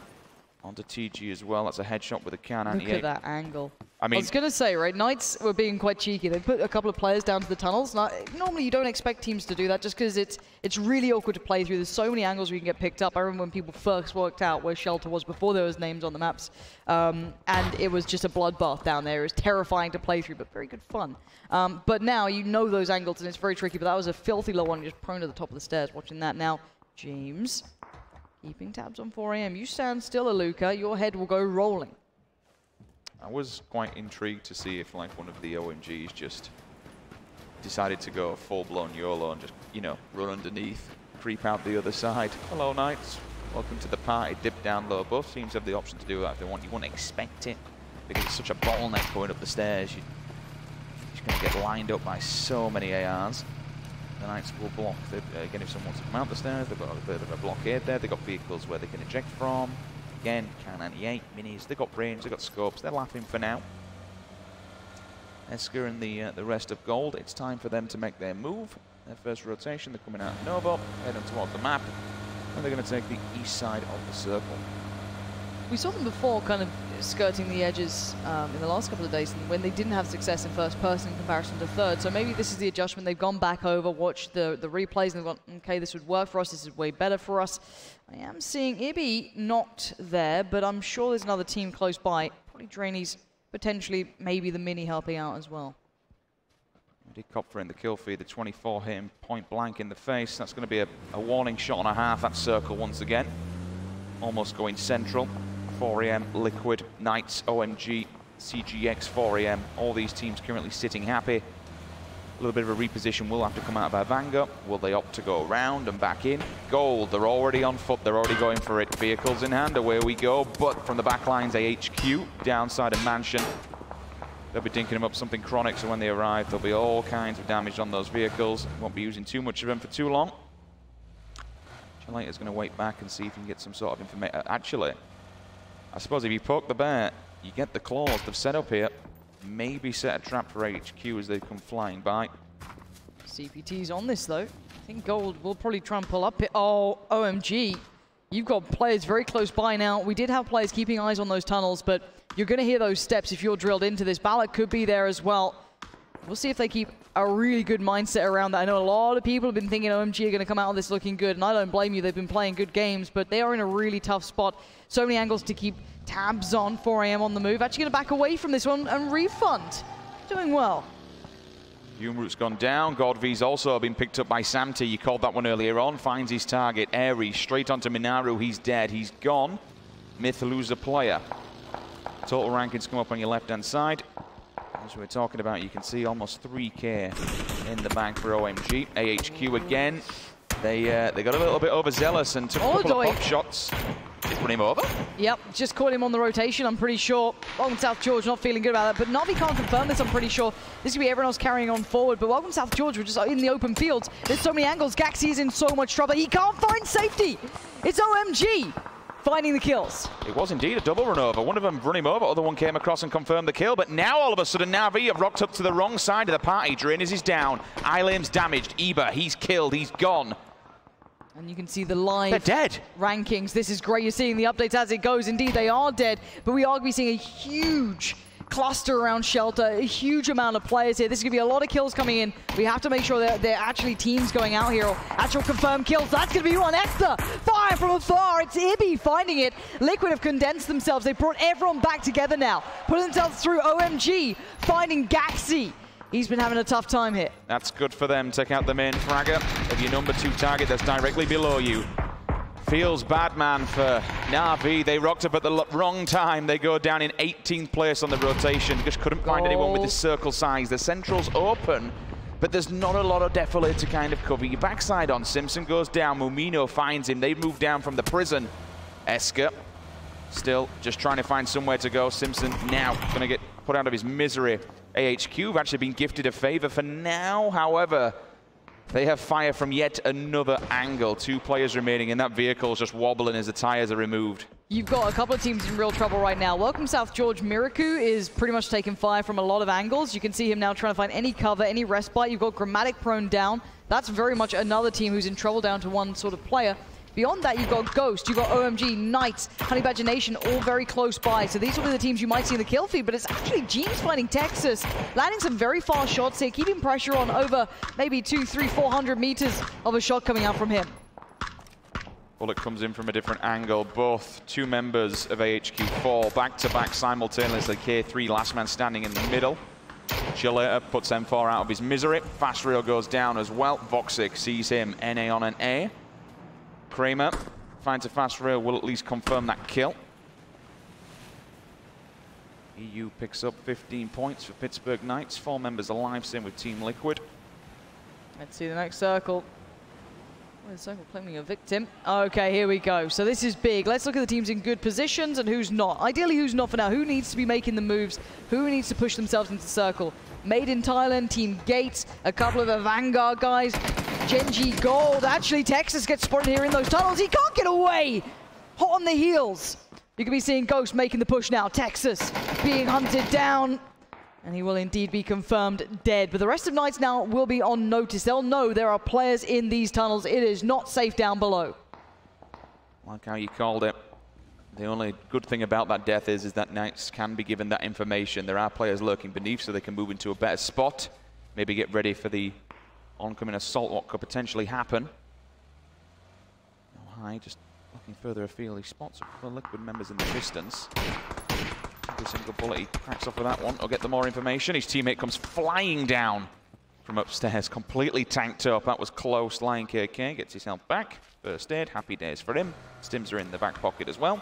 onto TG as well. That's a headshot with a Kar 98. Look at that angle. I mean, I was going to say, right, Knights were being quite cheeky. They put a couple of players down to the tunnels. Now, normally you don't expect teams to do that just because it's really awkward to play through. There's so many angles where you can get picked up. I remember when people first worked out where Shelter was before there was names on the maps. And it was just a bloodbath down there. It was terrifying to play through, but very good fun. But now you know those angles and it's very tricky. But that was a filthy low one, just prone to the top of the stairs watching that. Now, James, keeping tabs on 4am. You stand still, Aluka. Your head will go rolling. I was quite intrigued to see if like one of the OMGs just decided to go full-blown YOLO and just, you know, run underneath, creep out the other side. Hello, Knights. Welcome to the party. Dip down low. Both teams have the option to do that if they want. You wouldn't expect it because it's such a bottleneck going up the stairs. You're just going to get lined up by so many ARs. The Knights will block. Again, if someone wants to come out the stairs, they've got a bit of a blockade there. They've got vehicles where they can eject from. Again, Kar 98, minis, they've got range, they've got scopes, they're laughing for now. Esker and the rest of Gold, it's time for them to make their move. their first rotation. They're coming out of Nova, heading towards the map, and they're going to take the east side of the circle. We saw them before kind of skirting the edges in the last couple of days when they didn't have success in first person in comparison to third. So maybe this is the adjustment. They've gone back over, watched the replays, and they've gone, okay, this would work for us. This is way better for us. I am seeing Ibby not there, but I'm sure there's another team close by. Probably Drainey's potentially maybe the mini helping out as well. Did Kopfer in the kill feed, the 24 hit him point blank in the face. That's going to be a warning shot and a half. That circle once again. Almost going central. 4am, Liquid, Knights, OMG, CGX, 4am. All these teams currently sitting happy. A little bit of a reposition will have to come out of Avanga. Will they opt to go around and back in? Gold, they're already on foot. They're already going for it. Vehicles in hand, away we go. But from the back lines, AHQ, downside of Mansion. They'll be dinking them up something chronic, so when they arrive, there'll be all kinds of damage on those vehicles. Won't be using too much of them for too long. Chalater's going to wait back and see if he can get some sort of information. Actually, I suppose if you poke the bear, you get the claws they've set up here. Maybe set a trap for HQ as they come flying by. CPT's on this though. I think Gold will probably try and pull up it. Oh, OMG. You've got players very close by now. We did have players keeping eyes on those tunnels, but you're going to hear those steps if you're drilled into this. Ballot could be there as well. We'll see if they keep a really good mindset around that. I know a lot of people have been thinking OMG are going to come out of this looking good, and I don't blame you. They've been playing good games, but they are in a really tough spot. So many angles to keep tabs on. 4am on the move. Actually going to back away from this one and refund. Doing well. Humroot's gone down. Godv's also been picked up by Samty. You called that one earlier on. Finds his target. Aries straight onto Minaru. He's dead. He's gone. Myth lose a player. Total rankings come up on your left-hand side. As we're talking about, you can see almost 3k in the bank for OMG. AHQ again. They got a little bit overzealous and took a couple of pop shots. Just put him over? Yep, just caught him on the rotation, I'm pretty sure. Welcome South George, not feeling good about that, but Navi can't confirm this, I'm pretty sure. This could be everyone else carrying on forward, but Welcome South George, we're just in the open fields. There's so many angles, Gaxi is in so much trouble, he can't find safety! It's OMG finding the kills. It was indeed a double run over. One of them run him over, other one came across and confirmed the kill, but now all of a sudden Navi have rocked up to the wrong side of the party. Drainers is down, Ilam's damaged, Eba, he's killed, he's gone. And you can see the live They're dead. rankings. This is great. You're seeing the updates as it goes. Indeed, they are dead. But we are going to be seeing a huge cluster around Shelter, a huge amount of players here. This is going to be a lot of kills coming in. We have to make sure that they're actually teams going out here, or actual confirmed kills. That's going to be one. Esther, fire from afar. It's Ibby finding it. Liquid have condensed themselves. They brought everyone back together now. Putting themselves through. OMG finding Gaxi. He's been having a tough time here. That's good for them. Take out the main fragger of your number 2 target that's directly below you. Feels bad, man, for Na'Vi. They rocked up at the wrong time. They go down in 18th place on the rotation. Just couldn't find anyone with the circle size. The central's open, but there's not a lot of defilade to kind of cover your backside on. Simpson goes down. Mumino finds him. They move down from the prison. Esker still just trying to find somewhere to go. Simpson now going to get put out of his misery. AHQ have actually been gifted a favor for now. However, they have fire from yet another angle. 2 players remaining, and that vehicle is just wobbling as the tires are removed. You've got a couple of teams in real trouble right now. Welcome South George. Miraku is pretty much taking fire from a lot of angles. You can see him now trying to find any cover, any respite. You've got Grammatic prone down. That's very much another team who's in trouble down to one sort of player. Beyond that, you've got Ghost, you've got OMG, Knights, Honey Badger Nation, all very close by. So these will be the teams you might see in the kill feed, but it's actually Jeans finding Texas, landing some very fast shots here, keeping pressure on over maybe 200, 300, 400 meters of a shot coming out from him. Bullet comes in from a different angle. Both 2 members of AHQ fall back-to-back simultaneously. K3, last man standing in the middle. Chalater puts M4 out of his misery. Fast Rail goes down as well. Voxic sees him, NA on an A. Kramer finds a fast rail, will at least confirm that kill. EU picks up 15 points for Pittsburgh Knights. 4 members alive, same with Team Liquid. Let's see the next circle. The circle claiming a victim. Okay, here we go. So this is big. Let's look at the teams in good positions and who's not. Ideally, who's not for now. Who needs to be making the moves? Who needs to push themselves into the circle? Made in Thailand, Team Gates, a couple of the Vanguard guys. Genji Gold. Actually, Texas gets spotted here in those tunnels. He can't get away. Hot on the heels. You can be seeing Ghost making the push now. Texas being hunted down. And he will indeed be confirmed dead. But the rest of Knights now will be on notice. They'll know there are players in these tunnels. It is not safe down below. Like how you called it. The only good thing about that death is that Knights can be given that information. There are players lurking beneath, so they can move into a better spot. Maybe get ready for the oncoming assault, what could potentially happen. Oh, hi, just looking further afield. He spots a couple of Liquid members in the distance. Every single bullet he cracks off with that one. I'll get the more information. His teammate comes flying down from upstairs, completely tanked up. That was close. Lion KK gets his health back. First aid, happy days for him. Stims are in the back pocket as well.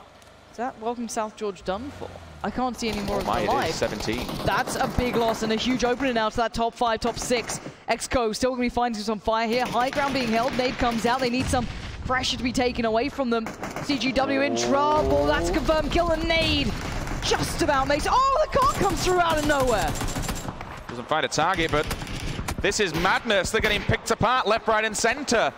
Is that Welcome South George done for? I can't see any more of them It alive. is 17. That's a big loss and a huge opening now to that top 5, top 6. XCO still going to be finding some fire here. High ground being held. Nade comes out. They need some pressure to be taken away from them. CGW in trouble. That's a confirmed kill. And Nade just about makes... Oh, the car comes through out of nowhere. Doesn't find a target, but this is madness. They're getting picked apart left, right, and center.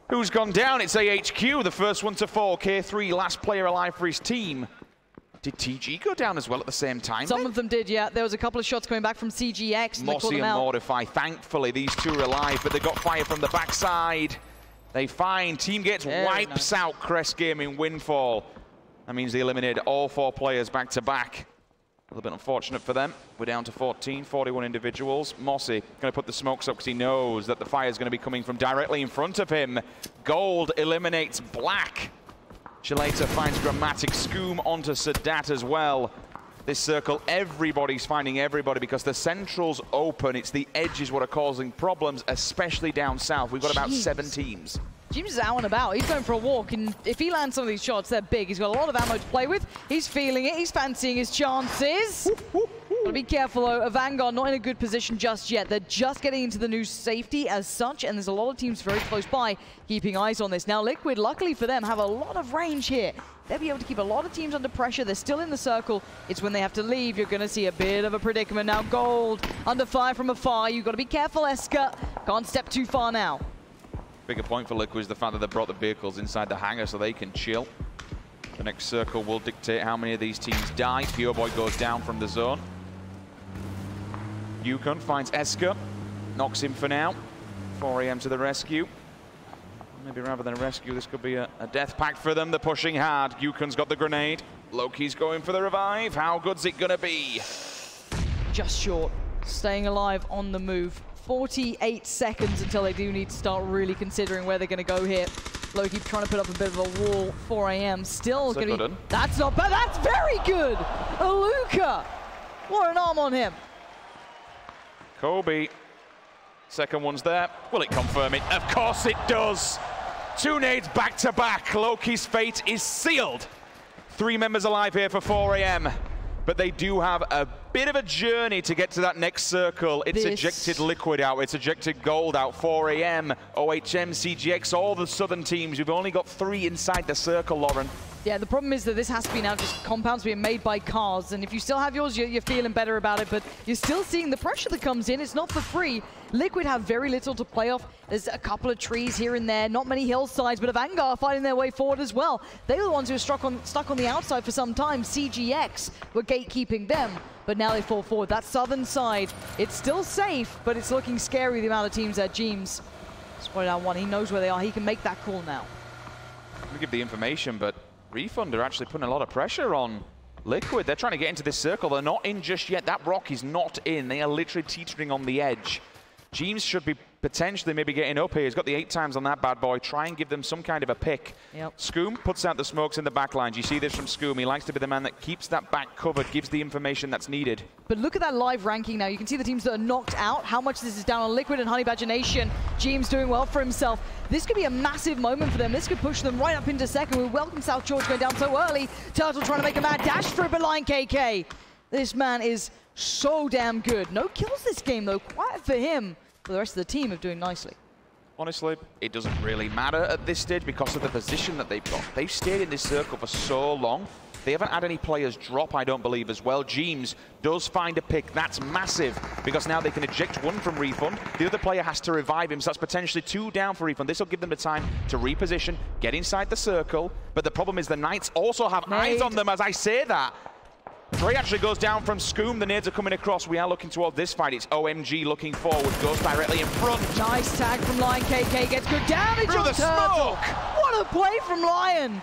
Who's gone down? It's AHQ, the first one to fall. K3, last player alive for his team. Did TG go down as well at the same time? Some of them did, yeah. There was a couple of shots coming back from CGX. And Mossy and Mortify. Thankfully, these two are alive, but they got fire from the backside. They find Team Gates wipes out Crest Gaming Windfall. That means they eliminated all 4 players back to back. A little bit unfortunate for them. We're down to 14, 41 individuals. Mossy going to put the smokes up because he knows that the fire is going to be coming from directly in front of him. Gold eliminates Black. Chileta finds Grammatic. Scoom onto Sadat as well. This circle, everybody's finding everybody because the central's open. It's the edges what are causing problems, especially down south. We've got about 7 teams. James is out and about. He's going for a walk, and if he lands some of these shots, they're big. He's got a lot of ammo to play with. He's feeling it. He's fancying his chances. Gotta be careful, though. Vanguard not in a good position just yet. They're just getting into the new safety as such, and there's a lot of teams very close by keeping eyes on this. Now, Liquid, luckily for them, have a lot of range here. They'll be able to keep a lot of teams under pressure. They're still in the circle. It's when they have to leave. You're going to see a bit of a predicament. Now, Gold under fire from afar. You've got to be careful, Eska. Can't step too far now. Bigger point for Liquid is the fact that they brought the vehicles inside the hangar so they can chill. The next circle will dictate how many of these teams die. Pure Boy goes down from the zone. Yukon finds Eska, knocks him for now. 4 AM to the rescue. Maybe rather than a rescue, this could be a death pact for them. They're pushing hard. Yukon's got the grenade. Loki's going for the revive. How good's it gonna be? Just short. Staying alive on the move. 48 seconds until they do need to start really considering where they're going to go here. Loki trying to put up a bit of a wall. 4 AM still going to be... That's not bad. That's very good. Aluka. What an arm on him. Kobe. Second one's there. Will it confirm it? Of course it does. 2 nades back to back. Loki's fate is sealed. 3 members alive here for 4 AM. But they do have a bit of a journey to get to that next circle. It's ejected Liquid out, it's ejected Gold out, 4 AM, OHM, CGX, all the southern teams. We've only got 3 inside the circle, Lauren. Yeah, the problem is that this has to be now just compounds being made by cars, and if you still have yours, you're feeling better about it, but you're still seeing the pressure that comes in. It's not for free. Liquid have very little to play off. There's a couple of trees here and there, not many hillsides, but Vanguard fighting their way forward as well. They were the ones who were stuck on the outside for some time. CGX were gatekeeping them, but now they fall forward. That southern side, it's still safe, but it's looking scary, the amount of teams that James spotted out 1. He knows where they are. He can make that call now. Let me give the information, but Refund are actually putting a lot of pressure on Liquid. They're trying to get into this circle. They're not in just yet. That rock is not in. They are literally teetering on the edge. James should be potentially maybe getting up here. He's got the 8 times on that bad boy. Try and give them some kind of a pick. Yep. Scoom puts out the smokes in the back lines. You see this from Scoom. He likes to be the man that keeps that back covered, gives the information that's needed. But look at that live ranking now. You can see the teams that are knocked out, how much this is down on Liquid and Honey Badger Nation. James doing well for himself. This could be a massive moment for them. This could push them right up into second. We welcome South George going down so early. Turtle trying to make a mad dash for it, but Lion KK. This man is so damn good. No kills this game, though. Quiet for him. But the rest of the team are doing nicely. Honestly, it doesn't really matter at this stage because of the position that they've got. They've stayed in this circle for so long. They haven't had any players drop, I don't believe, as well. James does find a pick. That's massive because now they can eject 1 from Refund. The other player has to revive him, so that's potentially 2 down for Refund. This will give them the time to reposition, get inside the circle. But the problem is the Knights also have eyes on them as I say that. Dre actually goes down from Scoom. The nades are coming across. We are looking toward this fight. It's OMG looking forward. Goes directly in front. Nice tag from Lion KK. Gets good damage Through on the Turtle. smoke. What a play from Lion.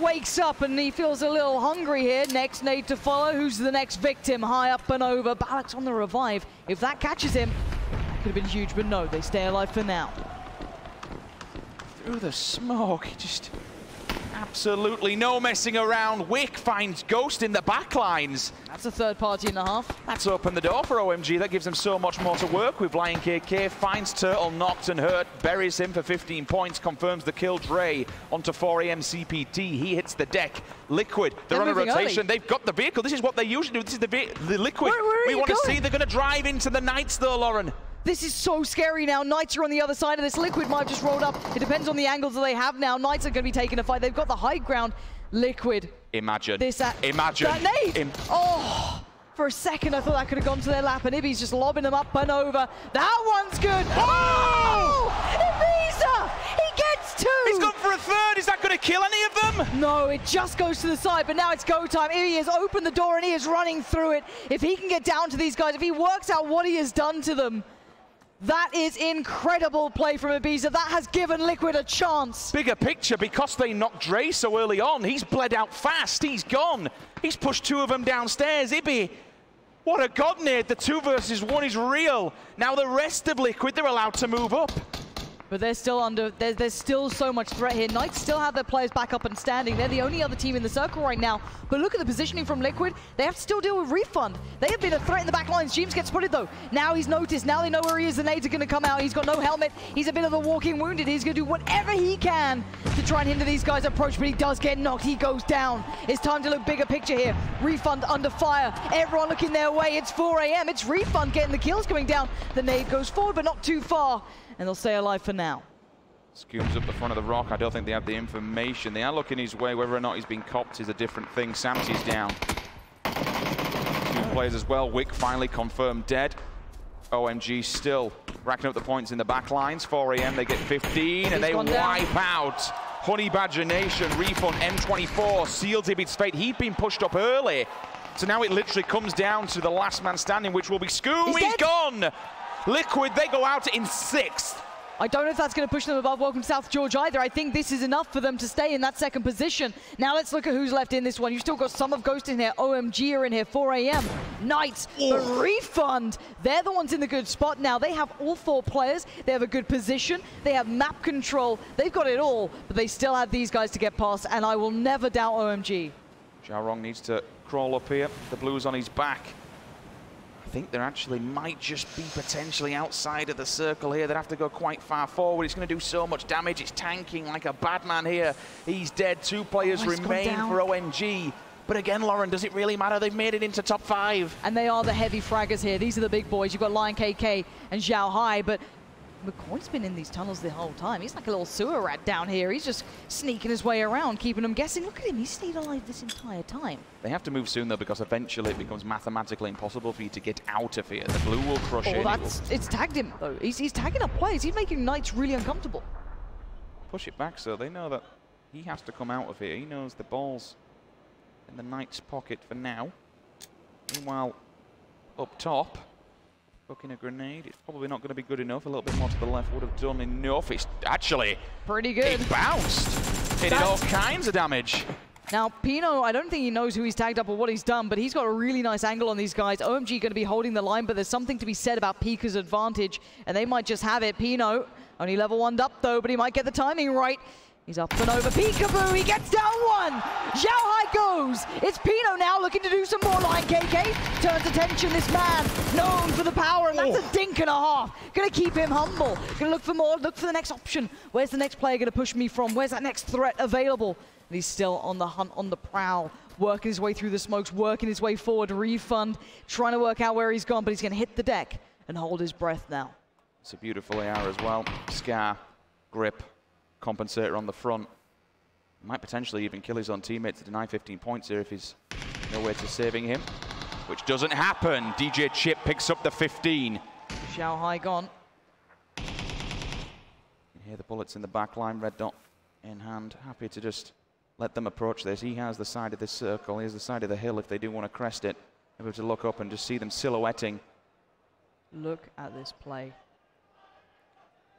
Wakes up and he feels a little hungry here. Next nade to follow. Who's the next victim? High up and over. Balak's on the revive. If that catches him, that could have been huge, but no, they stay alive for now. Through the smoke. Just absolutely no messing around. Wick finds Ghost in the backlines. That's a third party and a half. That's opened the door for OMG. That gives them so much more to work with. Lion KK finds Turtle, knocked and hurt, buries him for 15 points, confirms the kill. Dre onto 4AM CPT. He hits the deck. Liquid, they're on a rotation. Early. They've got the vehicle. This is what they usually do. This is the Liquid. Where we want to going? see they're going to drive into the Knights though, Lauren. This is so scary now. Knights are on the other side of this. Liquid might have just rolled up. It depends on the angles that they have now. Knights are going to be taking a fight. They've got the high ground. Liquid. Imagine. Imagine. That nade. Oh, for a second I thought that could have gone to their lap, and Ibby's just lobbing them up and over. That one's good. Oh! Ibiza! He gets two! He's gone for a third. Is that going to kill any of them? No, it just goes to the side, but now it's go time. Ibby has opened the door and he is running through it. If he can get down to these guys, if he works out what he has done to them, that is incredible play from Ibiza. That has given Liquid a chance. Bigger picture, because they knocked Dre so early on, he's bled out fast. He's gone. He's pushed two of them downstairs. Ibby, what a god nade. The 2 versus 1 is real. Now the rest of Liquid, they're allowed to move up. But they're still under, there's still so much threat here. Knights still have their players back up and standing. They're the only other team in the circle right now. But look at the positioning from Liquid. They have to still deal with Refund. They have been a threat in the back lines. James gets spotted though. Now he's noticed. Now they know where he is. The nades are going to come out. He's got no helmet. He's a bit of a walking wounded. He's going to do whatever he can to try and hinder these guys' approach. But he does get knocked. He goes down. It's time to look bigger picture here. Refund under fire. Everyone looking their way. It's 4AM. It's Refund getting the kills coming down. The nade goes forward, but not too far. And they'll stay alive for now. Scooms up the front of the rock. I don't think they have the information. They are looking his way. Whether or not he's been copped is a different thing. Samty's down. 2 players as well. Wick finally confirmed dead. OMG still racking up the points in the back lines. 4AM, they get 15 and they wipe out Honey Badger Nation. Refund M24 seals Ibby's fate. He'd been pushed up early. So now it literally comes down to the last man standing, which will be Scoom. He's gone. Liquid, they go out in 6th. I don't know if that's going to push them above Welcome South George either. I think this is enough for them to stay in that second position. Now let's look at who's left in this one. You've still got some of Ghost in here. OMG are in here. 4AM. Knights. The Refund. They're the ones in the good spot now. They have all 4 players. They have a good position. They have map control. They've got it all. But they still have these guys to get past. And I will never doubt OMG. Xiaorong needs to crawl up here. The blue's on his back. I think there actually might just be potentially outside of the circle here. They'd have to go quite far forward. It's going to do so much damage. It's tanking like a bad man here. He's dead. 2 players remain for OMG. But again, Lauren, does it really matter? They've made it into top 5. And they are the heavy fraggers here. These are the big boys. You've got Lion KK and Zhao Hai, but McCoy's been in these tunnels the whole time. He's like a little sewer rat down here. He's just sneaking his way around, keeping them guessing. Look at him, he's stayed alive this entire time. They have to move soon, though, because eventually it becomes mathematically impossible for you to get out of here. The blue will crush it. It's tagged him, though. He's tagging up players. He's making Knights really uncomfortable. Push it back, so they know that he has to come out of here. He knows the ball's in the Knights' pocket for now. Meanwhile, up top, booking a grenade. It's probably not going to be good enough. A little bit more to the left would have done enough. It's actually pretty good. It bounced. It did all kinds of damage. Now, Pino, I don't think he knows who he's tagged up or what he's done, but he's got a really nice angle on these guys. OMG going to be holding the line, but there's something to be said about Pika's advantage, and they might just have it. Pino, only level 1'd up, though, but he might get the timing right. He's up and over. Peekaboo, he gets down 1. Zhao Hai goes. It's Pino now looking to do some more. Lion KK turns attention. This man known for the power, and that's a dink and a half. Gonna keep him humble. Gonna look for more, look for the next option. Where's the next player gonna push me from? Where's that next threat available? And he's still on the hunt, on the prowl, working his way through the smokes, working his way forward. Refund, trying to work out where he's gone, but he's gonna hit the deck and hold his breath now. It's a beautiful AR as well. Scar, grip, compensator on the front. Might potentially even kill his own teammate to deny 15 points here if he's no way to saving him, which doesn't happen. DJ Chip picks up the 15. Zhao Hai gone. You hear the bullets in the back line, red dot in hand. Happy to just let them approach this. He has the side of this circle. Here's the side of the hill if they do want to crest it. Able to look up and just see them silhouetting. Look at this play.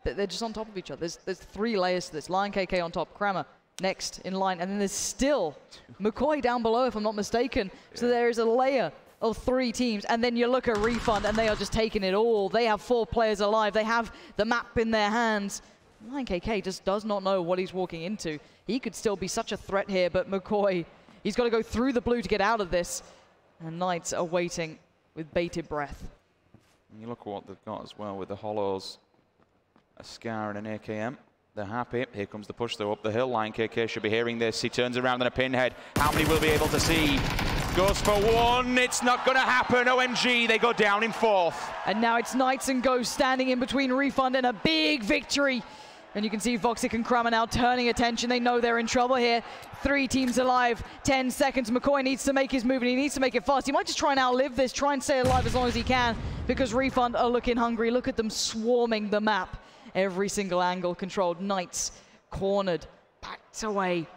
They're just on top of each other. There's 3 layers to this. Lion KK on top, Kramer next in line, and then there's still McCoy down below, if I'm not mistaken. Yeah. So there is a layer of 3 teams, and then you look at Refund, and they are just taking it all. They have 4 players alive. They have the map in their hands. Lion KK just does not know what he's walking into. He could still be such a threat here, but McCoy, he's got to go through the blue to get out of this. And Knights are waiting with bated breath. And you look at what they've got as well with the Hollows, a Scar and an AKM. They're happy. Here comes the push though up the hill. Lion KK should be hearing this. He turns around on a pinhead. How many will be able to see? Goes for 1. It's not going to happen. OMG, they go down in 4th. And now it's Knights and Ghost standing in between Refund and a big victory. And you can see Voxic and Kramer now turning attention. They know they're in trouble here. 3 teams alive, 10 seconds. McCoy needs to make his move, and he needs to make it fast. He might just try and outlive this, try and stay alive as long as he can, because Refund are looking hungry. Look at them swarming the map. Every single angle controlled. Knights cornered, backed away.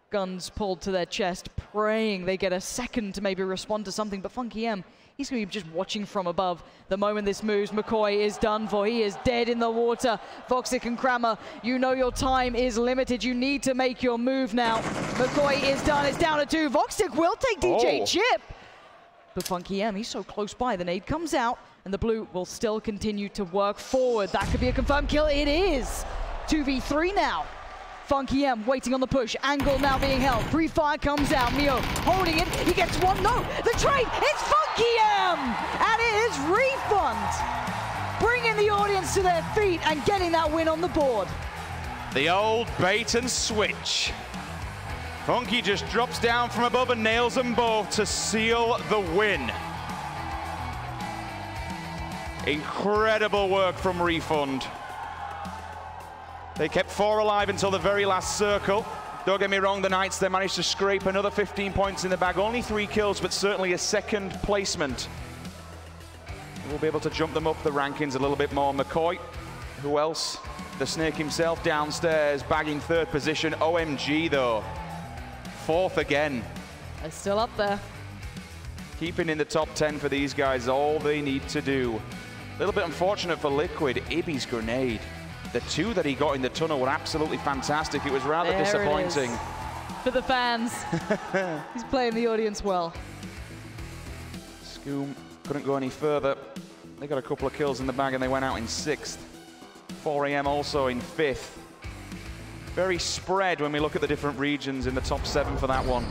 Guns pulled to their chest, praying they get a second to maybe respond to something. But Funky M, he's going to be just watching from above. The moment this moves, McCoy is done for. He is dead in the water. Voxic and Kramer, you know your time is limited. You need to make your move now. McCoy is done. It's down to 2. Voxic will take DJ Chip. But Funky M, he's so close by. The nade comes out, and the blue will still continue to work forward. That could be a confirmed kill. It is. 2v3 now. Funky M waiting on the push. Angle now being held. Free fire comes out. Mio holding it. He gets 1. No, the trade. It's Funky M, and it is Refund, bringing the audience to their feet and getting that win on the board. The old bait and switch. Funky just drops down from above and nails them both to seal the win. Incredible work from Refund. They kept 4 alive until the very last circle. Don't get me wrong, the Knights, they managed to scrape another 15 points in the bag. Only 3 kills, but certainly a 2nd placement. We'll be able to jump them up the rankings a little bit more. McCoy, who else? The Snake himself downstairs, bagging 3rd position. OMG though, 4th again. They're still up there. Keeping in the top 10 for these guys, all they need to do. A little bit unfortunate for Liquid, Ibby's grenade. The 2 that he got in the tunnel were absolutely fantastic. It was rather disappointing. For the fans. He's playing the audience well. Scoom couldn't go any further. They got a couple of kills in the bag and they went out in 6th. 4AM also in 5th. Very spread when we look at the different regions in the top 7 for that one.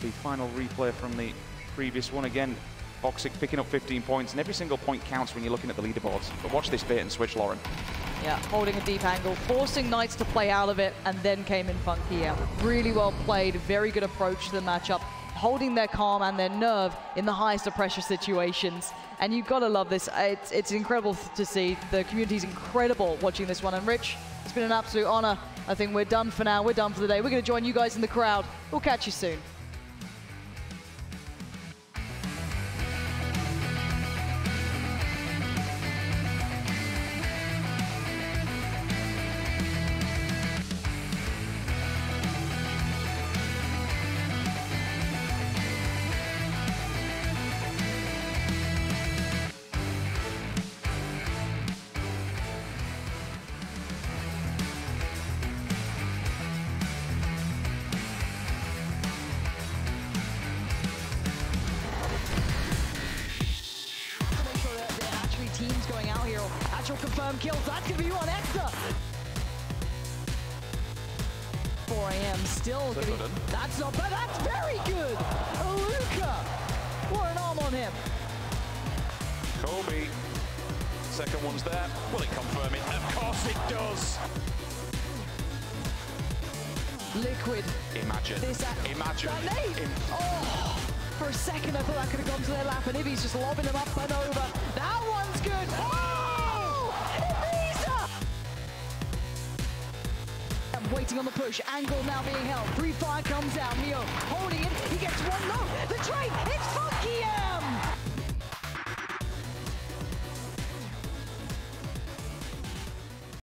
The final replay from the previous one again. Voxic picking up 15 points, and every single point counts when you're looking at the leaderboards. But watch this bait and switch, Lauren. Yeah, holding a deep angle, forcing Knights to play out of it, and then came in Funky M. Really well played, very good approach to the matchup, holding their calm and their nerve in the highest of pressure situations. And you've got to love this. It's incredible to see. The community's incredible watching this one. And Rich, it's been an absolute honor. I think we're done for now. We're done for the day. We're going to join you guys in the crowd. We'll catch you soon. Teams going out here, actual confirmed kills, that's going to be you on Extra. 4AM still going to be, that's not bad, that's very good. Luca, what an arm on him. Kobe, second one's there, will it confirm it? Of course it does. Liquid. Imagine, imagine. Oh, for a second I thought that could have gone to their lap, and Ibby's just lobbing them up and over. That one's good. Oh! Ibiza! I'm waiting on the push. Angle now being held. Free fire comes